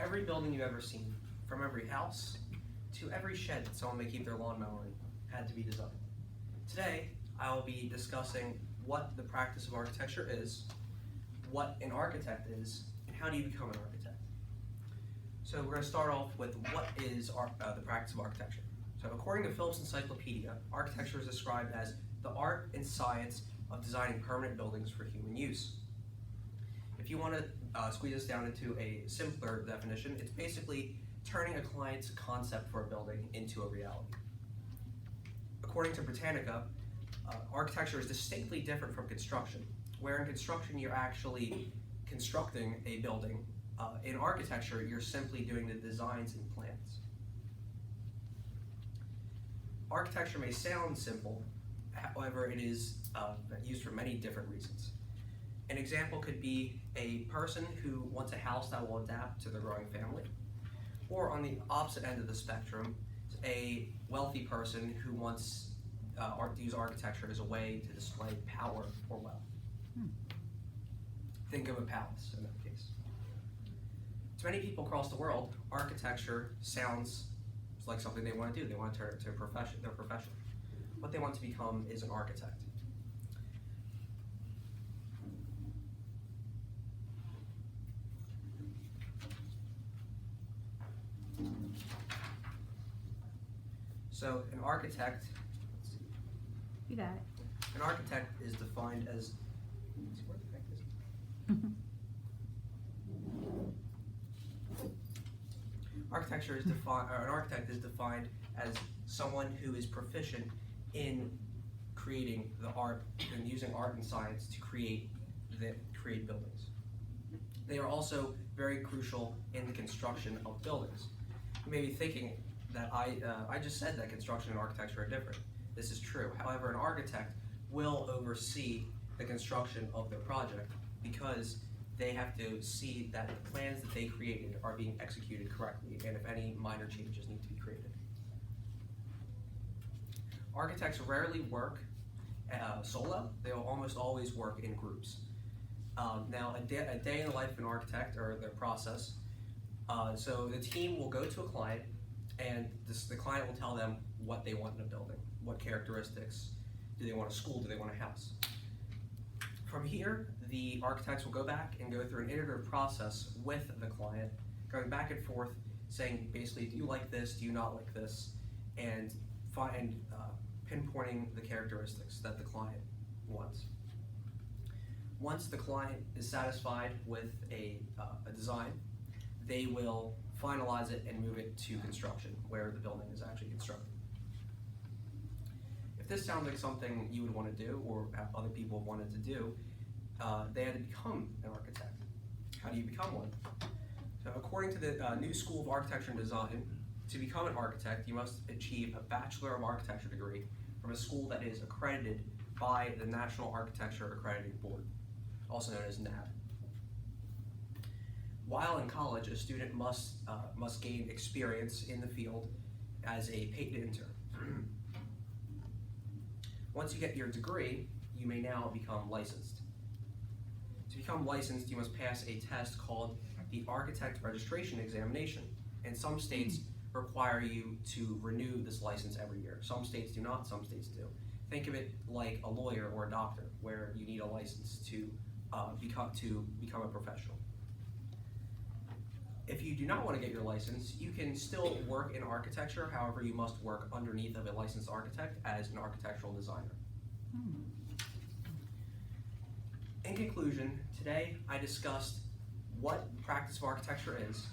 every building you've ever seen, from every house to every shed that someone may keep their lawnmower in, had to be designed. Today, I will be discussing what the practice of architecture is, what an architect is, and how do you become an architect. So we're going to start off with what is the practice of architecture. So according to Phillips Encyclopedia, architecture is described as the art and science of designing permanent buildings for human use. If you want to squeeze this down into a simpler definition, it's basically turning a client's concept for a building into a reality. According to Britannica, architecture is distinctly different from construction. Where in construction you're actually constructing a building, in architecture you're simply doing the designs and plans. Architecture may sound simple, however it is used for many different reasons. An example could be a person who wants a house that will adapt to their growing family, or on the opposite end of the spectrum, a wealthy person who wants to use architecture as a way to display power or wealth. Think of a palace in that case. To many people across the world, architecture sounds like something they want to do. They want to turn it to their profession. What they want to become is an architect. So an architect, let's see. You got it. An architect is defined as, where the heck is it? Architecture is defined, or an architect is defined as someone who is proficient in creating the art and using art and science to create buildings. They are also very crucial in the construction of buildings. You may be thinking that I just said that construction and architecture are different. This is true. However, an architect will oversee the construction of their project because they have to see that the plans that they created are being executed correctly and if any minor changes need to be created. Architects rarely work solo. They will almost always work in groups. Now, a day in the life of an architect, or their process, so the team will go to a client and the client will tell them what they want in a building, what characteristics. Do they want a school? Do they want a house? From here, the architects will go back and go through an iterative process with the client, going back and forth, saying basically, do you like this? Do you not like this? And pinpointing the characteristics that the client wants. Once the client is satisfied with a design, they will finalize it and move it to construction, where the building is actually constructed. If this sounds like something you would want to do, or other people wanted to do, they had to become an architect. How do you become one? So according to the New School of Architecture and Design, to become an architect, you must achieve a Bachelor of Architecture degree from a school that is accredited by the National Architecture Accrediting Board, also known as NAB. While in college, a student must gain experience in the field as a paid intern. Once you get your degree, you may now become licensed. To become licensed, you must pass a test called the Architect Registration Examination, and some states require you to renew this license every year. Some states do not, some states do. Think of it like a lawyer or a doctor, where you need a license to become a professional. If you do not want to get your license, you can still work in architecture. However, you must work underneath of a licensed architect as an architectural designer. In conclusion, today I discussed what the practice of architecture is,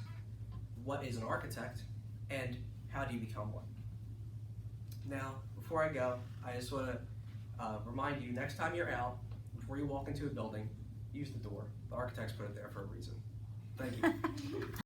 what is an architect, and how do you become one. Now, before I go, I just want to remind you, next time you're out, before you walk into a building, use the door. The architects put it there for a reason. Thank you.